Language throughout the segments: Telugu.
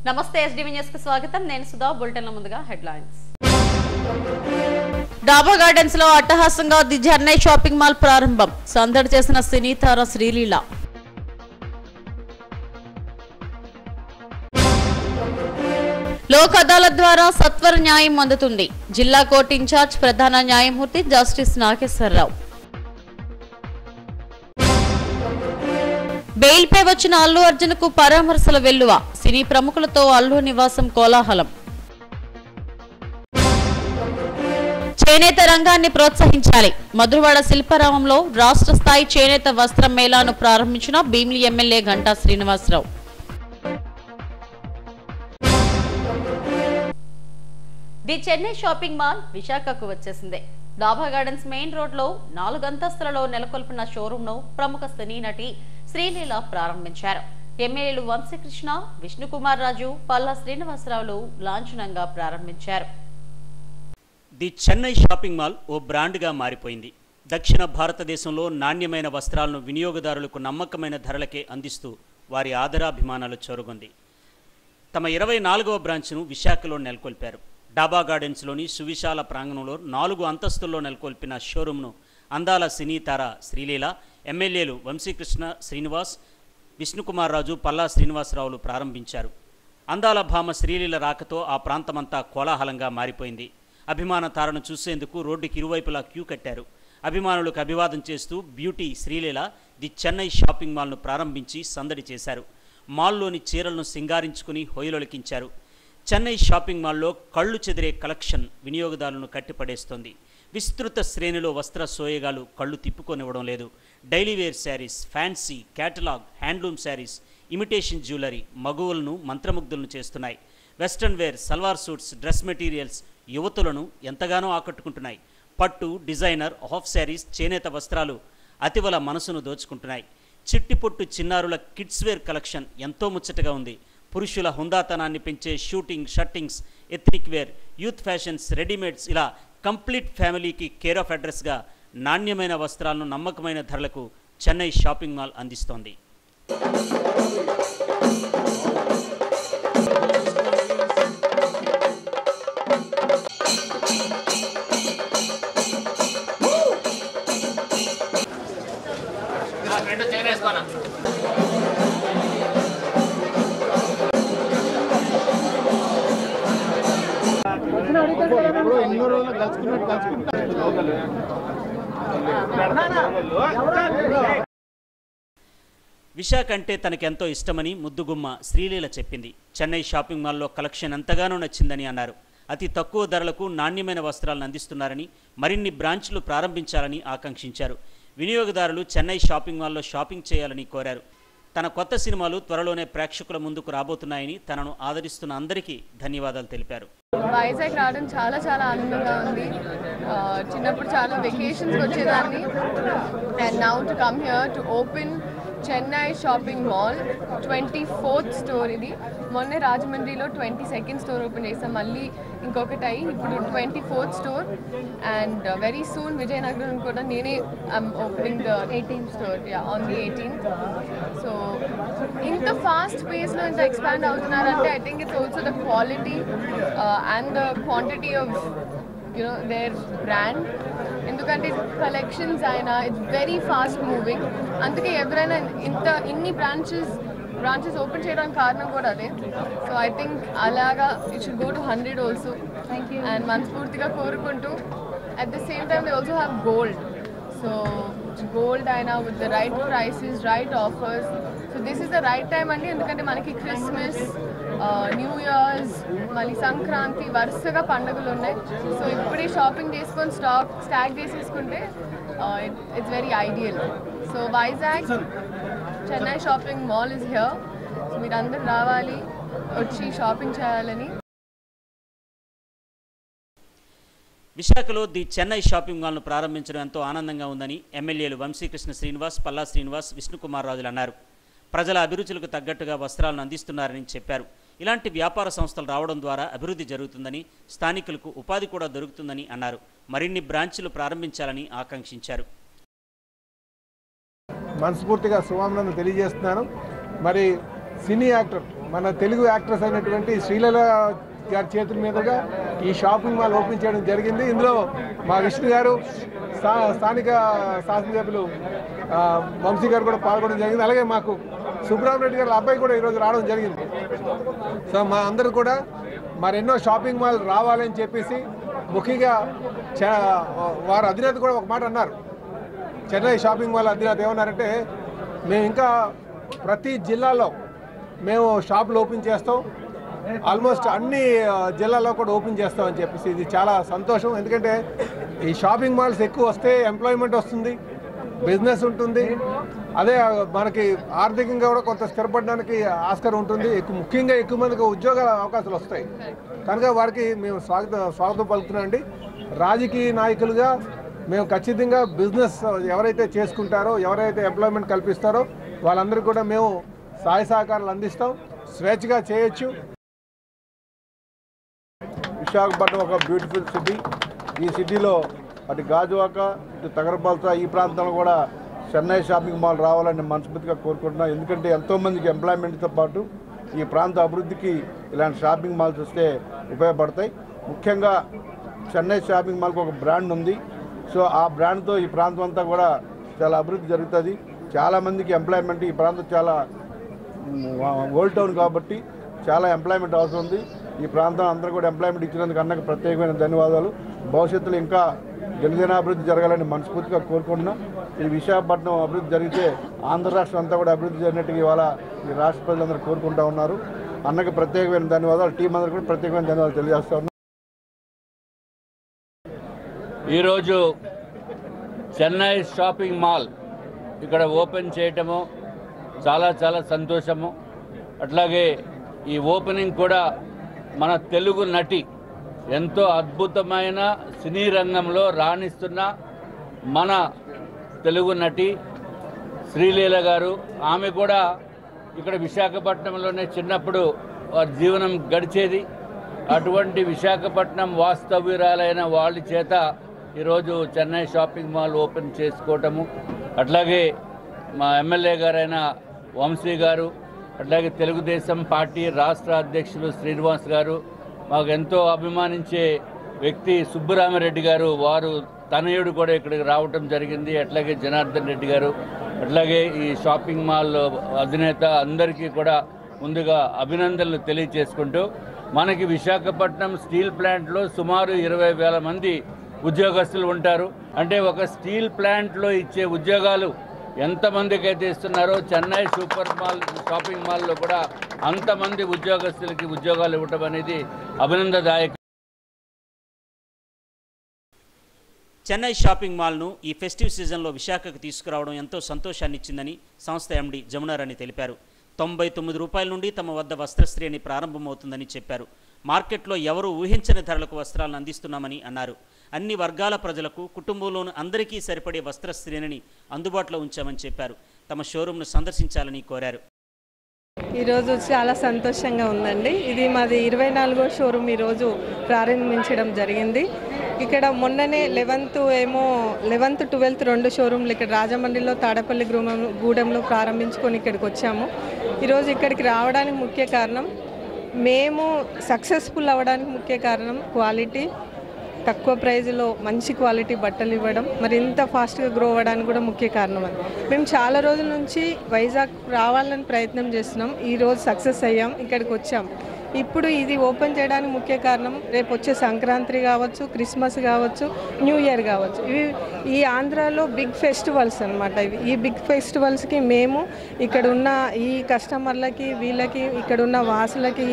నమస్తే ఎస్డీవీ న్యూస్ కు స్వాగతం నేను సుధా బులెటిన్ లో ముందుగా హెడ్లైన్స్ డాబా గార్డెన్స్ లో అట్టహాసంగా ది చెన్నై షాపింగ్ మాల్ ప్రారంభం సందడి చేసిన సినీ తార శ్రీలీల లోక్ అదాలత్ ద్వారా సత్వర న్యాయం అందుతుంది జిల్లా కోర్టు ఇన్ఛార్జ్ ప్రధాన న్యాయమూర్తి జస్టిస్ నాగేశ్వరరావు బెయిల్ పై వచ్చిన అల్లు అర్జున్ కు పరామర్శల వెల్లువ సినీ ప్రముఖులతో అల్లు నివాసం కోలాహలం చేనేత రంగాన్ని ప్రోత్సహించాలి మధురవాడ శిల్పారామంలో రాష్ట్ర స్థాయి చేనేత వస్త్రం మేళాను ప్రారంభించిన Bheemili MLA Ganta Srinivasarao the Chennai shopping mall విశాఖకు వచ్చేసింది డాబా గార్డెన్స్ మెయిన్ రోడ్ లో 4 అంతస్తులలో నెలకొల్పిన షోరూమ్ ను ప్రముఖ సినీ నటి శ్రీలీల ప్రారంభించారు ఎమ్మెల్యేలు వంశీకృష్ణ విష్ణుకుమార్ రాజు పల్లా శ్రీనివాసరావులు లాంఛనంగా ప్రారంభించారు ది చెన్నై షాపింగ్ మాల్ ఓ బ్రాండ్గా మారిపోయింది దక్షిణ భారతదేశంలో నాణ్యమైన వస్త్రాలను వినియోగదారులకు నమ్మకమైన ధరలకే అందిస్తూ వారి ఆదరాభిమానాలు చొరగొంది తమ 24వ బ్రాంచ్ను విశాఖలో నెలకొల్పారు డాబా గార్డెన్స్లోని సువిశాల ప్రాంగణంలో 4 అంతస్తుల్లో నెలకొల్పిన షోరూమ్ను అందాల సినీ తార శ్రీలీల ఎమ్మెల్యేలు వంశీకృష్ణ శ్రీనివాస్ విష్ణుకుమార్ రాజు పల్లా శ్రీనివాసరావులు ప్రారంభించారు అందాల భామ శ్రీలీల రాకతో ఆ ప్రాంతమంతా కోలాహలంగా మారిపోయింది అభిమాన తారను చూసేందుకు రోడ్డుకి ఇరువైపులా క్యూ కట్టారు అభిమానులకు అభివాదం చేస్తూ beauty Sreeleela the Chennai shopping మాల్ను ప్రారంభించి సందడి చేశారు మాల్లోని చీరలను సింగారించుకుని హొయలొలికించారు చెన్నై షాపింగ్ మాల్లో కళ్ళు చెదిరే కలెక్షన్ వినియోగదారులను కట్టిపడేస్తోంది విస్తృత శ్రేణిలో వస్త్ర సోయగాలు కళ్ళు తిప్పుకొనివ్వడం లేదు daily wear sarees fancy catalogue handloom sarees imitation jewellery మగువలను మంత్రముగ్ధులను చేస్తున్నాయి western wear salwar suits dress materials యువతులను ఎంతగానో ఆకట్టుకుంటున్నాయి పట్టు డిజైనర్ హాఫ్ శారీస్ చేనేత వస్త్రాలు అతివల మనసును దోచుకుంటున్నాయి చిట్టిపొట్టు చిన్నారుల కిడ్స్ వేర్ కలెక్షన్ ఎంతో ముచ్చటగా ఉంది పురుషుల హుందాతనాన్ని పెంచే suiting shirtings ethnic wear youth fashions readymades ఇలా కంప్లీట్ ఫ్యామిలీకి కేర్ ఆఫ్ అడ్రస్గా నాణ్యమైన వస్త్రాలను నమ్మకమైన ధరలకు చెన్నై షాపింగ్ మాల్ అందిస్తోంది విశాఖ అంటే తనకెంతో ఇష్టమని ముద్దుగుమ్మ శ్రీలీల చెప్పింది చెన్నై షాపింగ్ మాల్లో కలెక్షన్ ఎంతగానో నచ్చిందని అన్నారు అతి తక్కువ ధరలకు నాణ్యమైన వస్త్రాలను అందిస్తున్నారని మరిన్ని బ్రాంచ్లు ప్రారంభించాలని ఆకాంక్షించారు వినియోగదారులు చెన్నై షాపింగ్ మాల్లో షాపింగ్ చేయాలని కోరారు తన కొత్త సినిమాలు త్వరలోనే ప్రేక్షకుల ముందుకు రాబోతున్నాయని తనను ఆదరిస్తున్న అందరికీ ధన్యవాదాలు తెలిపారు వైజాగ్ రావడం చాలా ఆనందంగా ఉంది చిన్నప్పుడు చాలా వెకేషన్స్ వచ్చేదాన్ని and now to come here to open Chennai shopping mall 24th store ఇది మొన్నే రాజమండ్రిలో 22nd స్టోర్ ఓపెన్ చేసాం మళ్ళీ ఇంకొకటి అయ్యి ఇప్పుడు 24th store and very soon Vizianagaram కూడా నేనే opening the 18th store on the 18th so ఇంత ఫాస్ట్ పేస్లో ఇంత ఎక్స్పాండ్ అవుతున్నారంటే I think it's also the quality and the quantity of their brand ఎందుకంటే కలెక్షన్స్ అయినా ఇట్స్ వెరీ ఫాస్ట్ మూవింగ్ అందుకే ఎవరైనా ఇన్ని బ్రాంచెస్ ఓపెన్ చేయడానికి కారణం కూడా అదే సో ఐ థింక్ అలాగా it should go to 100 also and మనస్ఫూర్తిగా కోరుకుంటూ at the same time they also have gold so gold అయినా with the right prices right offers so this is the right time అండి ఎందుకంటే మనకి క్రిస్మస్ న్యూ ఇయర్స్ మళ్ళీ సంక్రాంతి వరుసగా పండుగలు ఉన్నాయి సో ఇప్పుడే షాపింగ్ చేసుకొని స్టాక్ చేసేసుకుంటే it's very ideal so Vizag Chennai shopping mall is here so మీరందరూ రావాలి వచ్చి షాపింగ్ చేయాలని విశాఖలో ది చెన్నై షాపింగ్ మాల్ను ప్రారంభించడం ఎంతో ఆనందంగా ఉందని ఎమ్మెల్యేలు వంశీకృష్ణ శ్రీనివాస్ పల్లా శ్రీనివాస్ విష్ణుకుమార్ రాజులు అన్నారు ప్రజల అభిరుచులకు తగ్గట్టుగా వస్త్రాలను అందిస్తున్నారని చెప్పారు ఇలాంటి వ్యాపార సంస్థలు రావడం ద్వారా అభివృద్ధి జరుగుతుందని స్థానికులకు ఉపాధి కూడా దొరుకుతుందని అన్నారు మరిన్ని బ్రాంచ్లు ప్రారంభించాలని ఆకాంక్షించారు మనస్ఫూర్తిగా శుభాకాంక్షలు తెలియజేస్తున్నాను మరి సినీ యాక్టర్ మన తెలుగు యాక్ట్రెస్ అయినటువంటి శ్రీలీల గారి చేతుల మీదుగా ఈ షాపింగ్ మాల్ ఓపెన్ చేయడం జరిగింది. ఇందులో మా విష్ణు గారు, స్థానిక శాసనసభ్యులు వంశీ గారు కూడా పాల్గొనడం జరిగింది. అలాగే మాకు సుబ్రహ్మణ్య గారి అబ్బాయి కూడా ఈరోజు రావడం జరిగింది. సో మా అందరూ కూడా మరెన్నో షాపింగ్ మాల్ రావాలని చెప్పేసి ముఖ్యంగా వారు అధినేత కూడా ఒక మాట అన్నారు. చెన్నై షాపింగ్ మాల్ అధినేత ఏమన్నారంటే, మేము ఇంకా ప్రతి జిల్లాలో మేము షాపులు ఓపెన్ చేస్తాం, ఆల్మోస్ట్ అన్ని జిల్లాల్లో కూడా ఓపెన్ చేస్తామని చెప్పేసి. ఇది చాలా సంతోషం. ఎందుకంటే ఈ షాపింగ్ మాల్స్ ఎక్కువ వస్తే ఎంప్లాయ్మెంట్ వస్తుంది, బిజినెస్ ఉంటుంది, అదే మనకి ఆర్థికంగా కూడా కొంత స్థిరపడడానికి ఆస్కారం ఉంటుంది. ముఖ్యంగా ఎక్కువ మందికి ఉద్యోగాల అవకాశాలు వస్తాయి కనుక వారికి మేము స్వాగతం పలుకుతున్నామండి. రాజకీయ నాయకులుగా మేము ఖచ్చితంగా బిజినెస్ ఎవరైతే చేసుకుంటారో, ఎవరైతే ఎంప్లాయ్మెంట్ కల్పిస్తారో వాళ్ళందరికీ కూడా మేము సహాయ సహకారాలు అందిస్తాం. స్వేచ్ఛగా చేయొచ్చు. విశాఖపట్నం ఒక బ్యూటిఫుల్ సిటీ. ఈ సిటీలో అటు గాజువాక, ఇటు తగరపాల్స, ఈ ప్రాంతంలో కూడా చెన్నై షాపింగ్ మాల్ రావాలని మనస్ఫూర్తిగా కోరుకుంటున్నాం. ఎందుకంటే ఎంతోమందికి ఎంప్లాయ్మెంట్తో పాటు ఈ ప్రాంత అభివృద్ధికి ఇలాంటి షాపింగ్ మాల్స్ వస్తే ఉపయోగపడతాయి. ముఖ్యంగా చెన్నై షాపింగ్ మాల్కి ఒక బ్రాండ్ ఉంది. సో ఆ బ్రాండ్తో ఈ ప్రాంతం అంతా కూడా చాలా అభివృద్ధి జరుగుతుంది. చాలామందికి ఎంప్లాయ్మెంట్, ఈ ప్రాంతం చాలా ఓల్డ్ టౌన్ కాబట్టి చాలా ఎంప్లాయ్మెంట్ అవసరం ఉంది. ఈ ప్రాంతం అందరూ కూడా ఎంప్లాయ్మెంట్ ఇచ్చినందుకు అన్నకు ప్రత్యేకమైన ధన్యవాదాలు. భవిష్యత్తులో ఇంకా దినదినాభివృద్ధి జరగాలని మనస్ఫూర్తిగా కోరుకుంటున్నాం. ఈ విశాఖపట్నం అభివృద్ధి జరిగితే ఆంధ్ర రాష్ట్రం అంతా కూడా అభివృద్ధి జరిగినట్టుగా ఇవాళ ఈ రాష్ట్ర ప్రజలందరూ కోరుకుంటూ ఉన్నారు. అన్నకు ప్రత్యేకమైన ధన్యవాదాలు. టీం అందరూ కూడా ప్రత్యేకమైన ధన్యవాదాలు తెలియజేస్తా ఉన్నాం. ఈరోజు చెన్నై షాపింగ్ మాల్ ఇక్కడ ఓపెన్ చేయటము చాలా చాలా సంతోషము. అట్లాగే ఈ ఓపెనింగ్ కూడా మన తెలుగు నటి, ఎంతో అద్భుతమైన సినీ రంగంలో రాణిస్తున్న మన తెలుగు నటి శ్రీలీల గారు. ఆమె కూడా ఇక్కడ విశాఖపట్నంలోనే చిన్నప్పుడు వారి జీవనం గడిచేది. అటువంటి విశాఖపట్నం వాస్తవ్యురాలైన వాళ్ళ చేత ఈరోజు చెన్నై షాపింగ్ మాల్ ఓపెన్ చేసుకోవటము, అట్లాగే మా ఎమ్మెల్యే గారైన వంశీ గారు, అట్లాగే తెలుగుదేశం పార్టీ రాష్ట్ర అధ్యక్షులు శ్రీనివాస్ గారు, మాకు ఎంతో అభిమానించే వ్యక్తి సుబ్బరామిరెడ్డి గారు, వారు తనయుడు కూడా ఇక్కడికి రావటం జరిగింది. అట్లాగే జనార్దన్ రెడ్డి గారు, అట్లాగే ఈ షాపింగ్ మాల్ అధినేత అందరికీ కూడా ముందుగా అభినందనలు తెలియచేసుకుంటూ, మనకి విశాఖపట్నం స్టీల్ ప్లాంట్లో సుమారు 20,000 మంది ఉద్యోగస్తులు ఉంటారు. అంటే ఒక స్టీల్ ప్లాంట్లో ఇచ్చే ఉద్యోగాలు ఎంతమందికి అయితే ఇస్తున్నారో చెన్నై షాపింగ్ మాల్లో కూడా అంతమంది ఉద్యోగస్తులకి ఉద్యోగాలు ఇవ్వటం అనేది అభినందనదాయకం. చెన్నై షాపింగ్ మాల్ను ఈ ఫెస్టివ్ సీజన్లో విశాఖకు తీసుకురావడం ఎంతో సంతోషాన్ని ఇచ్చిందని సంస్థ ఎండీ జమునారాణి తెలిపారు. 99 రూపాయల నుండి తమ వద్ద వస్త్రశ్రేణి ప్రారంభమవుతుందని చెప్పారు. మార్కెట్లో ఎవరూ ఊహించని ధరలకు వస్త్రాలను అందిస్తున్నామని అన్నారు. అన్ని వర్గాల ప్రజలకు, కుటుంబంలోని అందరికీ సరిపడే వస్త్రశ్రేణిని అందుబాటులో ఉంచామని చెప్పారు. తమ షోరూంను సందర్శించాలని కోరారు. ఈరోజు చాలా సంతోషంగా ఉందండి. ఇది మాది 24వ షోరూమ్ ఈరోజు ప్రారంభించడం జరిగింది. ఇక్కడ మొన్ననే 11th, 12th 2 షోరూమ్లు ఇక్కడ రాజమండ్రిలో, తాడపల్లి గూడెంలో ప్రారంభించుకొని ఇక్కడికి వచ్చాము. ఈరోజు ఇక్కడికి రావడానికి ముఖ్య కారణం, మేము సక్సెస్ఫుల్ అవ్వడానికి ముఖ్య కారణం క్వాలిటీ, తక్కువ ప్రైజ్లో మంచి క్వాలిటీ బట్టలు ఇవ్వడం, మరి ఇంత ఫాస్ట్గా గ్రో అవ్వడానికి కూడా ముఖ్య కారణం. అది మేము చాలా రోజుల నుంచి వైజాగ్ రావాలని ప్రయత్నం చేస్తున్నాం. ఈరోజు సక్సెస్ అయ్యాం, ఇక్కడికి వచ్చాం. ఇప్పుడు ఇది ఓపెన్ చేయడానికి ముఖ్య కారణం రేపు వచ్చే సంక్రాంతి కావచ్చు, క్రిస్మస్ కావచ్చు, న్యూ ఇయర్ కావచ్చు. ఇవి ఈ ఆంధ్రాలో బిగ్ ఫెస్టివల్స్ అన్నమాట. ఈ బిగ్ ఫెస్టివల్స్కి మేము ఇక్కడ ఉన్న ఈ కస్టమర్లకి, వీళ్ళకి, ఇక్కడ ఉన్న వాసులకి,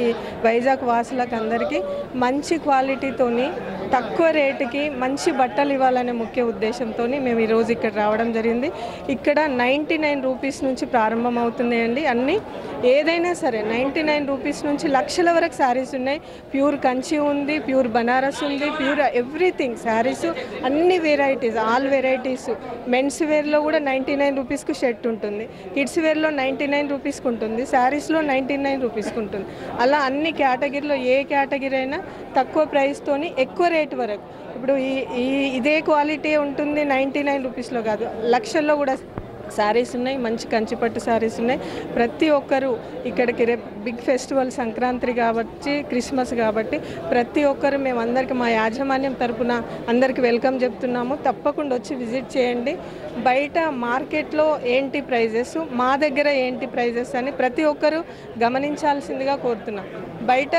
వైజాగ్ వాసులకి అందరికీ మంచి క్వాలిటీతోని తక్కువ రేటుకి మంచి బట్టలు ఇవ్వాలనే ముఖ్య ఉద్దేశంతో మేము ఈరోజు ఇక్కడ రావడం జరిగింది. ఇక్కడ 99 రూపీస్ నుంచి ప్రారంభం అవుతున్నాయండి. అన్నీ ఏదైనా సరే 99 రూపీస్ నుంచి లక్షల వరకు శారీస్ ఉన్నాయి. ప్యూర్ కంచి ఉంది, ప్యూర్ బనారస్ ఉంది, ప్యూర్ ఎవ్రీథింగ్ శారీస్, అన్ని వెరైటీస్, ఆల్ వెరైటీస్. మెన్స్ వేర్లో కూడా 99 రూపీస్కి షర్ట్ ఉంటుంది, కిడ్స్ వేర్లో 99 రూపీస్కి ఉంటుంది, శారీస్లో 99 రూపీస్కి ఉంటుంది. అలా అన్ని కేటగిరీలో ఏ కేటగిరీ అయినా తక్కువ ప్రైస్తోని ఎక్కువ రేటు వరకు. ఇప్పుడు ఇదే క్వాలిటీ ఉంటుంది 99 రూపీస్లో కాదు, లక్షల్లో కూడా శారీస్ ఉన్నాయి, మంచి కంచిపట్టు శారీస్ ఉన్నాయి. ప్రతి ఒక్కరూ ఇక్కడికి రేపు బిగ్ ఫెస్టివల్ సంక్రాంతి కాబట్టి, క్రిస్మస్ కాబట్టి ప్రతి ఒక్కరు మేమందరికీ మా యాజమాన్యం తరపున అందరికీ వెల్కమ్ చెప్తున్నాము. తప్పకుండా వచ్చి విజిట్ చేయండి. బయట మార్కెట్లో ఏంటి ప్రైజెస్, మా దగ్గర ఏంటి ప్రైజెస్ అని ప్రతి ఒక్కరూ గమనించాల్సిందిగా కోరుతున్నాం. బయట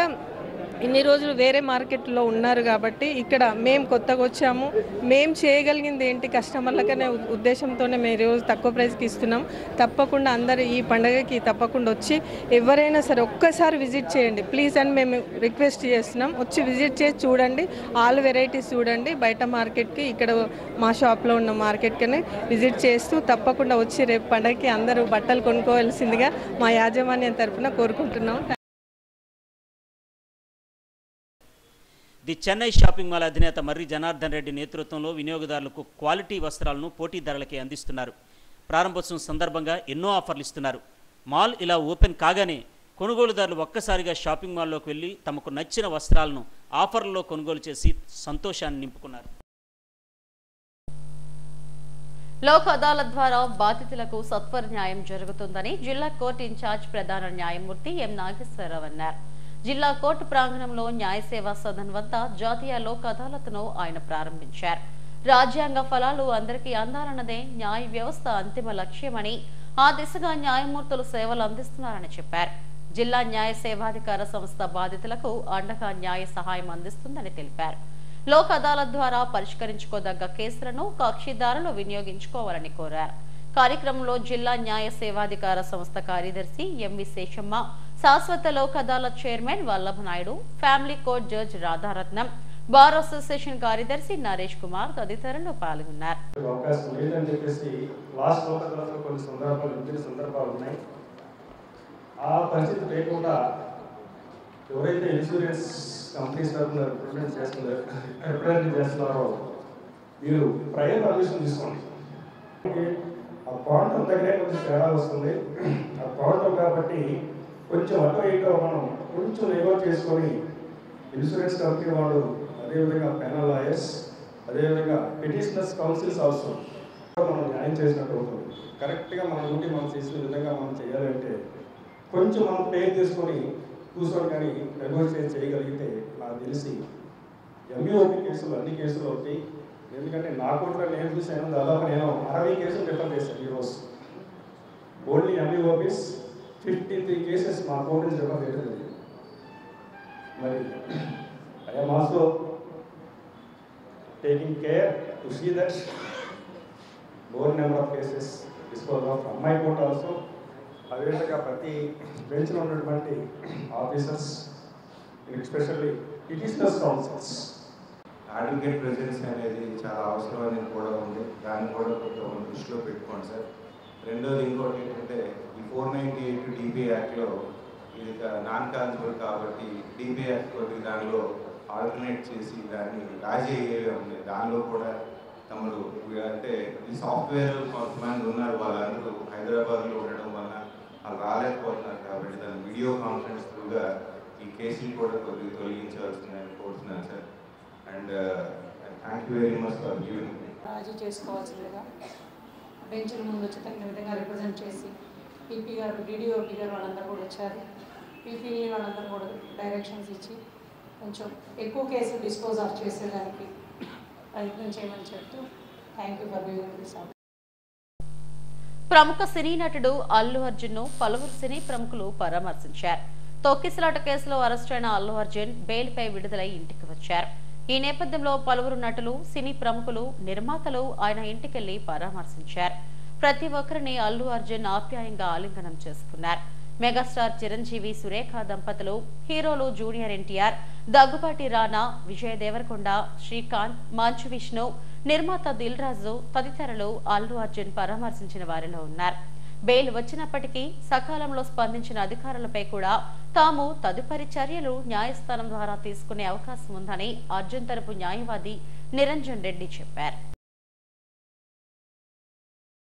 ఇన్ని రోజులు వేరే మార్కెట్లో ఉన్నారు కాబట్టి ఇక్కడ మేము కొత్తగా వచ్చాము, మేము చేయగలిగింది ఏంటి కస్టమర్లకనే ఉద్దేశంతోనే మేము ఈరోజు తక్కువ ప్రైస్కి ఇస్తున్నాం. తప్పకుండా అందరూ ఈ పండుగకి తప్పకుండా వచ్చి ఎవరైనా సరే ఒక్కసారి విజిట్ చేయండి ప్లీజ్ అని మేము రిక్వెస్ట్ చేస్తున్నాం. వచ్చి విజిట్ చేసి చూడండి, ఆల్ వెరైటీస్ చూడండి. బయట మార్కెట్కి ఇక్కడ మా షాప్లో ఉన్న మార్కెట్కి విజిట్ చేస్తూ తప్పకుండా వచ్చి రేపు పండుగకి అందరూ బట్టలు కొనుక్కోవాల్సిందిగా మా యాజమాన్యం తరఫున కోరుకుంటున్నాం. ది చెన్నై షాపింగ్ మాల్ అధినేత మర్రి జనార్దన్ రెడ్డి నేతృత్వంలో వినియోగదారులకు క్వాలిటీ వస్త్రాలను పోటీ ధరలకే అందిస్తున్నారు. ప్రారంభోత్సవం సందర్భంగా ఎన్నో ఆఫర్లు ఇస్తున్నారు. మాల్ ఇలా ఓపెన్ కాగానే కొనుగోలుదారులు ఒక్కసారిగా షాపింగ్ మాల్లోకి వెళ్ళి తమకు నచ్చిన వస్త్రాలను ఆఫర్లలో కొనుగోలు చేసి సంతోషాన్ని నింపుకున్నారు. లోక్ అదాలత్ ద్వారా బాధితులకు సత్వర న్యాయం జరుగుతుందని జిల్లా కోర్టు ఇన్ఛార్జ్ ప్రధాన న్యాయమూర్తి ఎం నాగేశ్వరరావు అన్నారు. జిల్లా కోర్టు ప్రాంగణంలో న్యాయ సేవా సదన్ వద్ద జాతీయ లోక్ అదాలత్ను ఆయన ప్రారంభించారు. రాజ్యాంగ ఫలాలు అందరికీ అందాలన్నదే న్యాయ వ్యవస్థ అంతిమ లక్ష్యమని, ఆ దిశగా న్యాయమూర్తులు సేవలు అందిస్తున్నారని చెప్పారు. జిల్లా న్యాయ సేవాధికార సంస్థ బాధితులకు అండగా న్యాయ సహాయం అందిస్తుందని తెలిపారు. లోక్ అదాలత్ ద్వారా పరిష్కరించుకోదగ్గ కేసులను కక్షిదారులు వినియోగించుకోవాలని కోరారు. కార్యక్రమంలో జిల్లా న్యాయ సేవాధికార సంస్థ కార్యదర్శి ఎంవి శేషమ్మ, శాశ్వత Lok Adalat chairman Vallabha Naidu, family court judge Radharatnam, bar association కార్యదర్శి నరేష్ కుమార్ తదితరులు పాల్గొన్నారు. ఎవరైతే ఇన్సూరెన్స్ కంపెనీస్ తరఫున రిప్రజెంట్ చేస్తున్నారో మీరు ప్రయర్ పర్మిషన్ తీసుకోండి. ఆ ప్రాంతం దగ్గరే కొంచెం తేడా వస్తుంది. ఆ ప్రాంతం కాబట్టి కొంచెం అటు ఇటు మనం కొంచెం నెగోట్ చేసుకొని ఇన్సూరెన్స్ కంపెనీ వాళ్ళు, అదేవిధంగా పెనల్ లాయర్స్, అదేవిధంగా పిటిషనర్స్ కౌన్సిల్స్ అవసరం మనం న్యాయం చేసినట్టు అవుతుంది. కరెక్ట్గా మన డ్యూటీ మనం చేసిన విధంగా మనం చేయాలంటే కొంచెం మనం పే తీసుకొని కూర్చొని కానీ నెగోషియేట్ చేయగలిగితే నాకు తెలిసి ఎంబీఓపీ కేసులు అన్ని కేసులు అవుతాయి. ఎందుకంటే నా కోర్టులో నేను చూసాను, దాదాపు నేను 60 కేసులు రిఫర్ చేశాను ఈరోజు. ఓన్లీ ఎంబీఓపీస్ 53 కేసెస్ మా కోర్టు నుంచి రిఫర్ చేయడం జరిగింది. మరి I'm also taking care to see that more number of cases dispose of from my court also. అదేవిధంగా ప్రతి బెంచ్లో ఉన్నటువంటి officers, especially petitioners counsels, advocate presence అనేది చాలా అవసరమని కూడా ఉంది. దాన్ని కూడా కొంచెం దృష్టిలో పెట్టుకోండి సార్. రెండోది ఇంకోటి ఏంటంటే ఈ 498 DPA యాక్ట్లో ఇది నాన్ కాన్సిబుల్ కాబట్టి DPA యాక్ట్ కొద్ది దానిలో ఆల్టర్నేట్ చేసి దాన్ని రాజీ అయ్యేవి ఉంది. దానిలో కూడా తమరు అంటే ఈ సాఫ్ట్వేర్ కొంతమంది ఉన్నారు, వాళ్ళందరూ హైదరాబాద్లో ఉండడం వల్ల వాళ్ళు రాలేకపోతున్నారు కాబట్టి దాని వీడియో కాన్ఫరెన్స్ త్రూగా ఈ కేసులు కూడా కొద్దిగా తొలగించవలసిందని కోరుతున్నాను sir. And thank you very much for giving. రాజీ చేసుకోవాల్సిందిగా బెంచ్ల ముందు వచ్చి తగిన విధంగా రిప్రజెంట్ చేసి పీపీ గారు, డిడిఓపీ గారు వాళ్ళందరూ కూడా వచ్చారు. పీపీ వాళ్ళందరూ కూడా డైరెక్షన్స్ ఇచ్చి కొంచెం ఎక్కువ కేసులు డిస్పోజ్ ఆఫ్ చేసేదానికి ప్రయత్నం చేయమని చెప్తూ thank you for giving this opportunity. ప్రముఖ సినీ నటుడు అల్లు అర్జున్ ను పలువురు సినీ ప్రముఖులు పరామర్శించారు. తొక్కిసలాట కేసులో అరెస్టైన అల్లు అర్జున్ బెయిల్పై విడుదలై ఇంటికి వచ్చారు. ఈ నేపథ్యంలో పలువురు నటులు, సినీ ప్రముఖులు, నిర్మాతలు ఆయన ఇంటికెళ్లి పరామర్శించారు. ప్రతి ఒక్కరిని అల్లు అర్జున్ ఆప్యాయంగా ఆలింగనం చేసుకున్నారు. మెగాస్టార్ చిరంజీవి, సురేఖ దంపతులు, హీరోలు జూనియర్ ఎన్టీఆర్, దగ్గుబాటి రానా, విజయ్ దేవరకొండ, శ్రీకాంత్, మంచు విష్ణు, నిర్మాత దిల్ రాజు తదితరులు అల్లు అర్జున్ పరామర్శించిన వారిలో ఉన్నారు. బెయిల్ వచ్చినప్పటికీ సకాలంలో స్పందించిన అధికారులపై కూడా తాము తదుపరి చర్యలు న్యాయస్థానం ద్వారా తీసుకునే అవకాశం ఉందని అర్జున్ తరపు న్యాయవాది నిరంజన్ రెడ్డి చెప్పారు.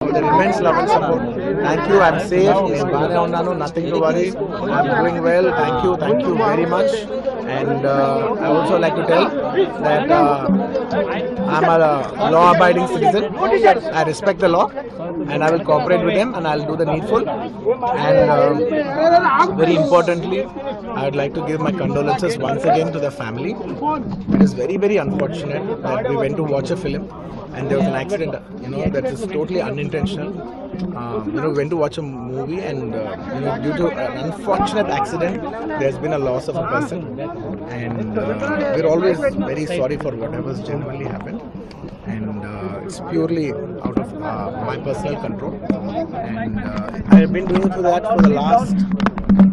Immense love and support. Thank you. I'm safe. Nothing to worry. I'm doing well. Thank you very much. And I also like to tell that I'm a law-abiding citizen. I respect the law, and I will cooperate with them, and I'll do the needful. And very importantly, I would like to give my condolences once again to the family. It is very, very unfortunate that we went to watch a film and there was an accident, that is totally unintentional. We went to watch a movie and, due to an unfortunate accident, there's been a loss of a person. And we're always very sorry for whatever's genuinely happened. And it's purely out of my personal control. And I have been doing that for the last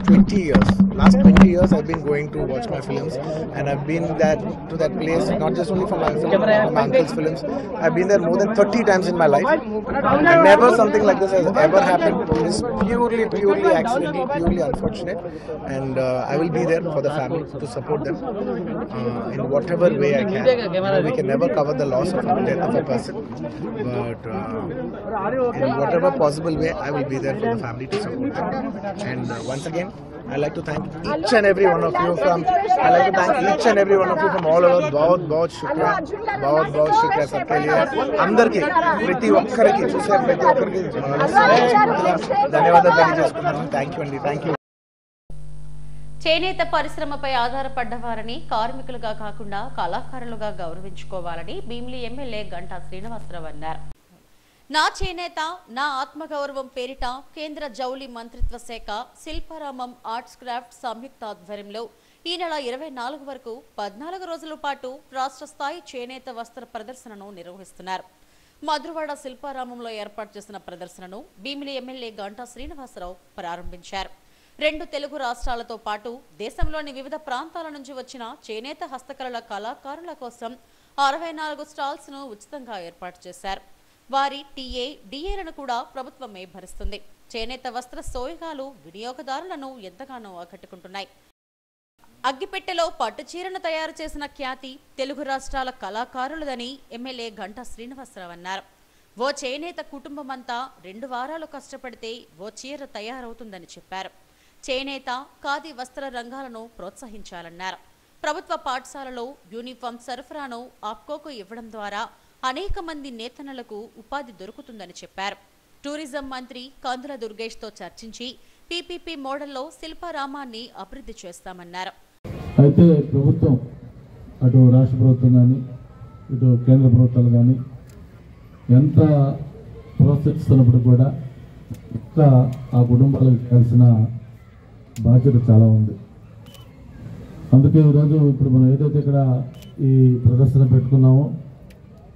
20 years. Last 20 years I've been going to watch my films, and I've been to that place not just only for my film, for my uncle's films. I've been there more than 30 times in my life, and never something like this has ever happened. It's purely accidental, purely unfortunate, and I will be there for the family to support them in whatever way I can. We can never cover the loss of the death of a person, but in whatever possible way I will be there for the family to support them. And once again, I'd like to thank each and every one of you from all over. बहुत शुक्रिया सबके लिए अंदर के प्रति ఒక్కరికి చూసే ప్రతి ఒక్కరికి ధన్యవాదాలు తెలియజేసుకుంటున్నాను. Thank you. చేనేత పరిశ్రమపై ఆధారపడ్డవారని కార్మికులుగా కాకుండా కళాకారులుగా గౌరవించుకోవాలని భీమిలి ఎమ్మెల్యే గంటా శ్రీనివాసరావు అన్నారు. నా చేనేత నా ఆత్మగౌరవం పేరిట కేంద్ర జౌళి మంత్రిత్వ శాఖ శిల్పారామం ఆర్ట్స్ క్రాఫ్ట్ సంయుక్త ఆధ్వర్యంలో ఈ నెల 24 వరకు 14 రోజుల పాటు రాష్ట్ర స్థాయి చేనేత వస్త్ర ప్రదర్శనను నిర్వహిస్తున్నారు. మధురవాడ శిల్పారామంలో ఏర్పాటు చేసిన ప్రదర్శనను భీమిలి ఎమ్మెల్యే గంటా శ్రీనివాసరావు ప్రారంభించారు. 2 తెలుగు రాష్ట్రాలతో పాటు దేశంలోని వివిధ ప్రాంతాల నుంచి వచ్చిన చేనేత హస్తకళల కళాకారుల కోసం 64 స్టాల్స్ ను ఉచితంగా ఏర్పాటు చేశారు. వారి డిఏలను కూడా ప్రభుత్వమే భరిస్తుంది. చేనేత వస్త్ర సోయగాలు వినియోగదారులను ఎంతగానో ఆకట్టుకుంటున్నాయి. అగ్గిపెట్టెలో పట్టు చీరను తయారు చేసిన ఖ్యాతి తెలుగు రాష్ట్రాల కళాకారులదని ఎమ్మెల్యే గంటా శ్రీనివాసరావు అన్నారు. ఓ చేనేత కుటుంబమంతా 2 వారాలు కష్టపడితే ఓ చీర తయారవుతుందని చెప్పారు. చేనేత ఖాదీ వస్త్ర రంగాలను ప్రోత్సహించాలన్నారు. ప్రభుత్వ పాఠశాలలో యూనిఫామ్ సరఫరాను ఆప్కోకు ఇవ్వడం ద్వారా అనేక మంది నేతన్నలకు ఉపాధి దొరుకుతుందని చెప్పారు. టూరిజం మంత్రి కందుల దుర్గేష్తో చర్చించి పీపీపీ మోడల్లో శిల్పారామాన్ని అభివృద్ధి చేస్తామన్నారు. అయితే ప్రభుత్వం అటు రాష్ట్ర ప్రభుత్వం కానీ ఇటు కేంద్ర ప్రభుత్వాలు కానీ ఎంత ప్రోత్సహిస్తున్నప్పుడు కూడా ఇంకా ఆ కుటుంబాలకు కలిసిన బాధ్యత చాలా ఉంది. అందుకే ఈరోజు ఇప్పుడు మనం ఏదైతే ఇక్కడ ఈ ప్రదర్శన పెట్టుకున్నామో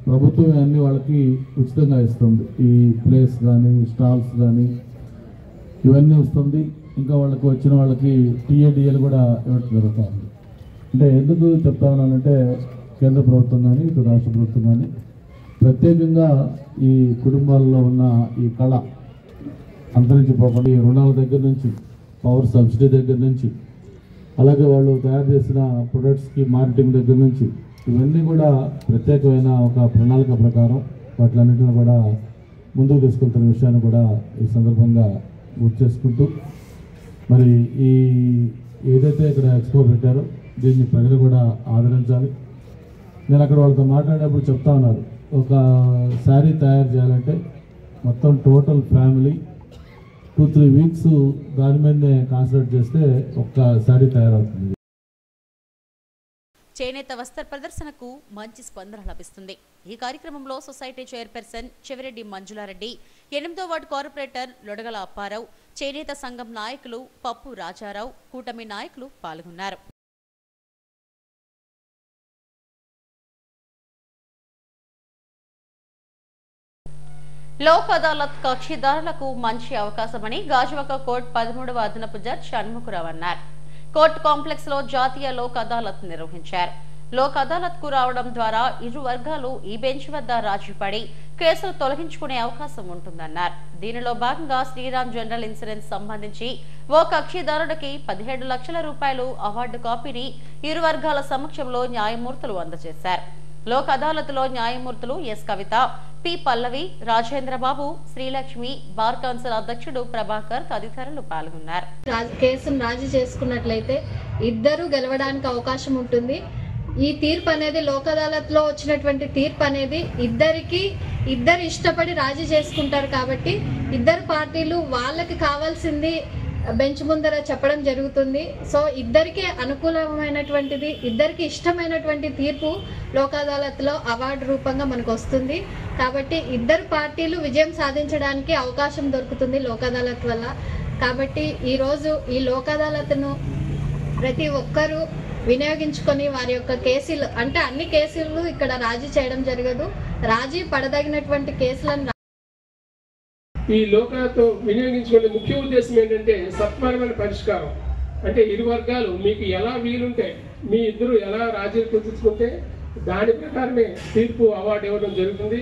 ప్రభుత్వం అన్ని వాళ్ళకి ఉచితంగా ఇస్తుంది. ఈ ప్లేస్ కానీ స్టాల్స్ కానీ ఇవన్నీ ఇస్తుంది. ఇంకా వాళ్ళకి వచ్చిన వాళ్ళకి టీఏడిఏలు కూడా ఇవ్వడం జరుగుతుంది. అంటే ఎందుకు చెప్తా ఉన్నానంటే కేంద్ర ప్రభుత్వం కానీ ఇటు రాష్ట్ర ప్రభుత్వం కానీ ప్రత్యేకంగా ఈ కుటుంబాల్లో ఉన్న ఈ కళ అంతరించిపోకుండా ఈ రుణాల దగ్గర నుంచి పవర్ సబ్సిడీ దగ్గర నుంచి అలాగే వాళ్ళు తయారు చేసిన ప్రొడక్ట్స్కి మార్కెటింగ్ దగ్గర నుంచి ఇవన్నీ కూడా ప్రత్యేకమైన ఒక ప్రణాళిక ప్రకారం వాటిలన్నింటినీ కూడా ముందుకు తీసుకెళ్తున్న విషయాన్ని కూడా ఈ సందర్భంగా గుర్తు చేసుకుంటూ మరి ఈ ఏదైతే ఇక్కడ ఎక్స్పో పెట్టారో దీన్ని ప్రజలు కూడా ఆదరించాలి. నేను అక్కడ వాళ్ళతో మాట్లాడేటప్పుడు చెప్తా ఉన్నారు, ఒక శారీ తయారు చేయాలంటే మొత్తం టోటల్ ఫ్యామిలీ 2-3 వీక్స్ దాని మీదనే కాన్సన్ట్రేట్ చేస్తే ఒక్క శారీ తయారవుతుంది. చేనేత వస్త్ర ప్రదర్శనకు మంచి స్పందన లభిస్తుంది. ఈ కార్యక్రమంలో సొసైటీ చైర్పర్సన్ చెవిరెడ్డి మంజులారెడ్డి, 8వ వార్డు కార్పొరేటర్ లొడగల అప్పారావు, చేనేత సంఘం నాయకులు పప్పు రాజారావు, కూటమి నాయకులు పాల్గొన్నారు. లోక్ అదాలత్ కక్షిదారులకు మంచి అవకాశమని గాజువాక కోర్టు 13వ అదనపు జడ్జి షణ్ముఖరావు అన్నారు. కోర్టు కాంప్లెక్స్ లో జాతీయ లోక్ అదాలత్ నిర్వహించారు. లోక్ అదాలత్ కు రావడం ద్వారా ఇరు వర్గాలు ఈ బెంచ్ వద్ద రాజీపడి కేసులు తొలగించుకునే అవకాశం ఉంటుందన్నారు. దీనిలో భాగంగా శ్రీరామ్ జనరల్ ఇన్సూరెన్స్ సంబంధించి ఓ కక్షిదారుడికి 17 లక్షల రూపాయలు అవార్డు కాపీని ఇరు వర్గాల సమక్షంలో న్యాయమూర్తులు అందజేశారు. లోక్ అదాలత్లో న్యాయమూర్తులు ఎస్ కవిత, పి పల్లవి, రాజేంద్రబాబు, శ్రీలక్ష్మి, బార్ కౌన్సిల్ అధ్యక్షుడు ప్రభాకర్ తదితరులు పాల్గొన్నారు. కేసును రాజీ చేసుకున్నట్లయితే ఇద్దరు గెలవడానికి అవకాశం ఉంటుంది. ఈ తీర్పు అనేది లోక్ అదాలత్లో వచ్చినటువంటి తీర్పు అనేది ఇద్దరు ఇష్టపడి రాజీ చేసుకుంటారు కాబట్టి ఇద్దరు పార్టీలు వాళ్ళకి కావాల్సింది బెంచ్ ముందర చెప్పడం జరుగుతుంది. సో ఇద్దరికి అనుకూలమైనటువంటిది, ఇద్దరికి ఇష్టమైనటువంటి తీర్పు లోక్ అదాలత్లో అవార్డు రూపంగా మనకు వస్తుంది. కాబట్టి ఇద్దరు పార్టీలు విజయం సాధించడానికి అవకాశం దొరుకుతుంది లోక్ అదాలత్ వల్ల. కాబట్టి ఈరోజు ఈ లోక్ అదాలత్ను ప్రతి ఒక్కరూ వినియోగించుకొని వారి యొక్క కేసులు, అంటే అన్ని కేసులు ఇక్కడ రాజీ చేయడం జరగదు, రాజీ పడదగినటువంటి కేసులను ఈ లోకాలతో వినియోగించుకునే ముఖ్య ఉద్దేశం ఏంటంటే సత్వరమైన పరిష్కారం. అంటే ఇరు వర్గాలు మీకు ఎలా వీలుంటే మీ ఇద్దరు ఎలా రాజీ కుదుర్చుకుంటే దాని ప్రకారమే తీర్పు అవార్డు ఇవ్వడం జరుగుతుంది.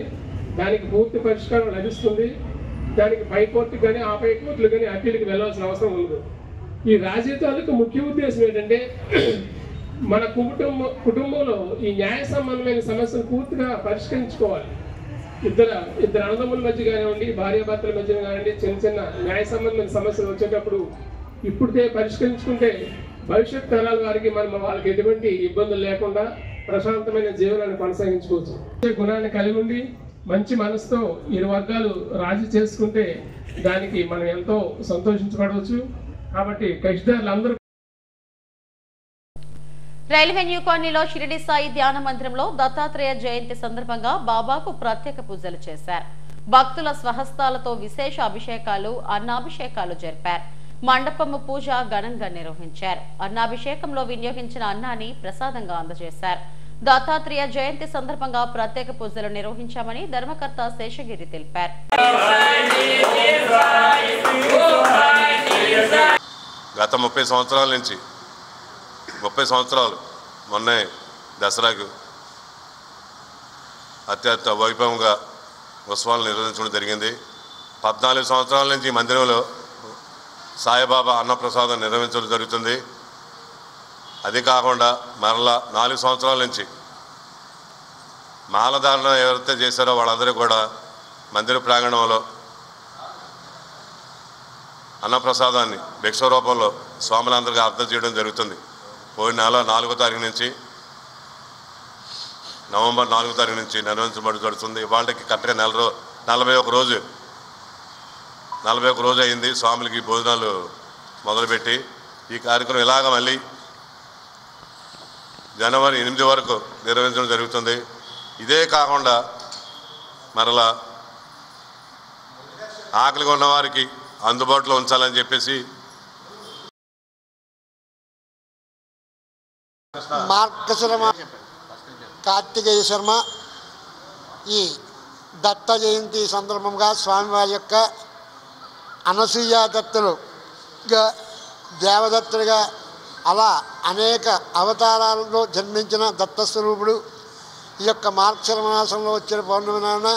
దానికి పూర్తి పరిష్కారం లభిస్తుంది. దానికి పైకోర్టు కానీ ఆపై కోర్టులు కానీ అప్పీలుకి వెళ్ళాల్సిన అవసరం ఉండదు. ఈ రాజీ తాలూకు ముఖ్య ఉద్దేశం ఏంటంటే మన కుటుంబంలో ఈ న్యాయ సంబంధమైన సమస్యను పూర్తిగా పరిష్కరించుకోవాలి. ఇద్దరు అన్నదమ్ముల మధ్య కానివ్వండి, భార్యాభర్తల మధ్య కానివ్వండి, చిన్న న్యాయ సంబంధమైన సమస్యలు వచ్చేటప్పుడు ఇప్పుడే పరిష్కరించుకుంటే భవిష్యత్ తరాల వారికి వాళ్ళకి ఎటువంటి ఇబ్బందులు లేకుండా ప్రశాంతమైన జీవనాన్ని కొనసాగించుకోవచ్చు. గుణాన్ని కలిగి ఉండి మంచి మనసుతో ఇరు వర్గాలు రాజీ చేసుకుంటే దానికి మనం ఎంతో సంతోషించబడవచ్చు. కాబట్టి కక్షిదారులు అందరూ రైల్వే న్యూ కాలనీలో షిరిడి సాయి ధ్యాన మందిరంలో దత్తాత్రేయ జయంతి సందర్భంగా బాబాకు ప్రత్యేక పూజలు చేశారు. భక్తుల స్వహస్తాలతో విశేష అభిషేకాలు, అన్నాభిషేకాలు జరిపారు. మండపము పూజ ఘనంగా నిర్వహించారు. అన్నాభిషేకంలో వినియోగించిన అన్నాన్ని ప్రసాదంగా అందజేశారు. దత్తాత్రేయ జయంతి సందర్భంగా ప్రత్యేక పూజలు నిర్వహించామని ధర్మకర్త శేషగిరి తెలిపారు. గత 30 సంవత్సరాల నుంచి 30 సంవత్సరాలు మొన్నే దసరాకు అత్యంత వైభవంగా ఉత్సవాలు నిర్వహించడం జరిగింది. 14 సంవత్సరాల నుంచి ఈ మందిరంలో సాయిబాబా అన్నప్రసాదం నిర్వహించడం జరుగుతుంది. అది కాకుండా మరలా 4 సంవత్సరాల నుంచి మాలధారణ ఎవరైతే చేశారో వాళ్ళందరూ కూడా మందిర ప్రాంగణంలో అన్నప్రసాదాన్ని భిక్ష రూపంలో స్వాములందరికీ అర్థం చేయడం జరుగుతుంది. పోయిన నెల 4వ తారీఖు నుంచి నవంబర్ 4వ తారీఖు నుంచి నిర్వహించబడి జరుగుతుంది. వాళ్ళకి కరెక్ట్గా 41 రోజు అయింది స్వాములకి భోజనాలు మొదలుపెట్టి. ఈ కార్యక్రమం ఇలాగ మళ్ళీ జనవరి 8 వరకు నిర్వహించడం జరుగుతుంది. ఇదే కాకుండా మరలా ఆకలిగా ఉన్నవారికి అందుబాటులో ఉంచాలని చెప్పేసి మార్గశిర కార్తికేయ శర్మ ఈ దత్త జయంతి సందర్భంగా స్వామివారి యొక్క అనసూయ దత్తులుగా దేవదత్తుడిగా అలా అనేక అవతారాలలో జన్మించిన దత్తస్వరూపుడు. ఈ యొక్క మార్గశిర మాసంలో వచ్చిన పౌర్ణమి నాన్న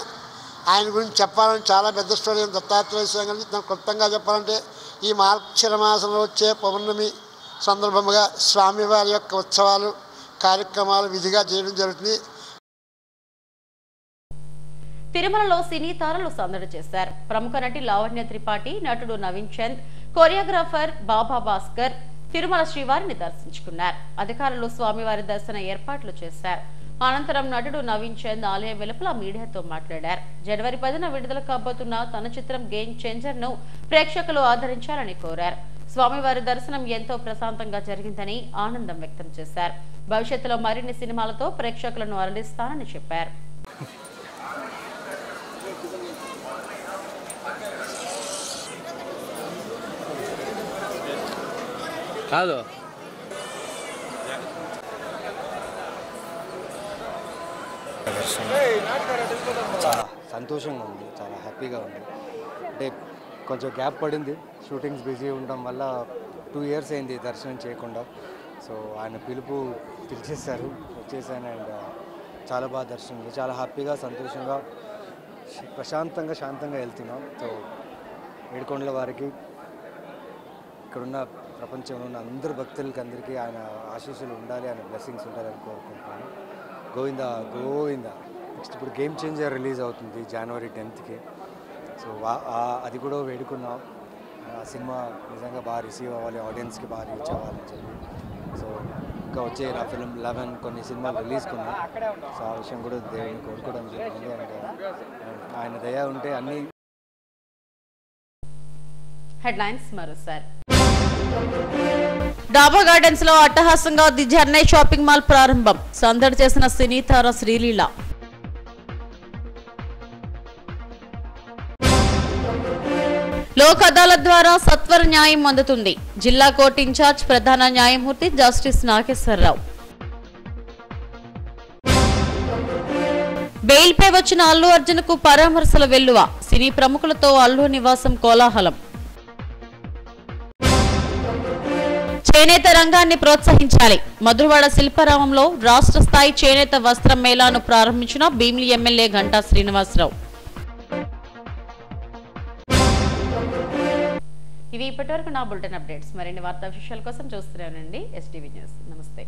ఆయన గురించి చెప్పాలని చాలా పెద్ద స్టోరీ దత్తాత్రేయ స్వామి. క్లుప్తంగా చెప్పాలంటే ఈ మార్గశిర మాసంలో వచ్చే పౌర్ణమి సందర్భంగా స్వామివారి యొక్క ఉత్సవాలు కార్యక్రమాలు విధిగా చేయడం జరుగుతుంది. తిరుమలలో సినీ తారలు సందడి చేశారు. ప్రముఖ నటి లావణ్య త్రిపాఠి, నటుడు నవీన్ చంద్, కొరియోగ్రాఫర్ బాబా భాస్కర్ తిరుమల శ్రీవారిని దర్శించుకున్నారు. అధికారులు స్వామివారి దర్శన ఏర్పాట్లు చేశారు. అనంతరం నటుడు నవీన్ చంద్ ఆలయ వెలుపల మీడియాతో మాట్లాడారు. జనవరి 10న విడుదల కాబోతున్న తన చిత్రం గేమ్ చేంజర్ ను ప్రేక్షకులు ఆదరించాలని కోరారు. స్వామివారి దర్శనం ఎంతో ప్రశాంతంగా జరిగిందని ఆనందం వ్యక్తం చేశారు. భవిష్యత్తులో మరిన్ని సినిమాలతో ప్రేక్షకులను అలరిస్తానని చెప్పారు. చాలా సంతోషంగా ఉంది, చాలా హ్యాపీగా ఉంది. అంటే కొంచెం గ్యాప్ పడింది, షూటింగ్స్ బిజీ ఉండడం వల్ల 2 years అయింది దర్శనం చేయకుండా. సో ఆయన పిలిచేశారు, వచ్చేసాను. అండ్ చాలా బాగా దర్శనం, చాలా హ్యాపీగా సంతోషంగా ప్రశాంతంగా శాంతంగా వెళ్తున్నాం. సో ఏడుకొండల వారికి ఇక్కడున్న ప్రపంచంలో ఉన్న అందరు భక్తులకి అందరికీ ఆయన ఆశీస్సులు ఉండాలి, ఆయన బ్లెస్సింగ్స్ ఉండాలని కోరుకుంటున్నాను. గోవిందా గోవిందా. నెక్స్ట్ ఇప్పుడు గేమ్ చేంజర్ రిలీజ్ అవుతుంది జనవరి 10కి. సో అది కూడా వేడుకున్నాం. ఆ సినిమా నిజంగా బాగా రిసీవ్ అవ్వాలి, ఆడియన్స్కి బాగా రీచ్ అవ్వాలని చెప్పి సో ఇంకా వచ్చే నా ఫిలిం 11 కొన్ని సినిమాలు రిలీజ్కి ఉన్నాయి. సో ఆ విషయం కూడా దేవుని కోరుకోవడం జరిగింది. అండ్ ఆయన దయ ఉంటే అన్ని. హెడ్లైన్స్ మరోసారి. డాబా గార్డెన్స్ లో అట్టహాసంగా ది చెన్నై షాపింగ్ మాల్ ప్రారంభం. సందడి చేసిన సినీ తార శ్రీలీల. లోక్ అదాలత్ ద్వారా సత్వర న్యాయం అందుతుంది. జిల్లా కోర్టు ఇన్ఛార్జ్ ప్రధాన న్యాయమూర్తి జస్టిస్ నాగేశ్వరరావు. బెయిల్పై వచ్చిన అల్లు అర్జున్ కు పరామర్శల వెల్లువ. సినీ ప్రముఖులతో అల్లు నివాసం కోలాహలం. చేనేత రంగాన్ని ప్రోత్సహించాలి. మధురవాడ శిల్పారామంలో రాష్ట్ర స్థాయి చేనేత వస్త్రం మేళాను ప్రారంభించిన భీమిలి ఎమ్మెల్యే గంటా శ్రీనివాసరావు. ఇవి ఇప్పటివరకు నా బులెటిన్ అప్డేట్స్. మరిన్ని వార్తా విశేషాల కోసం చూస్తూనే ఉండండి STV న్యూస్. నమస్తే.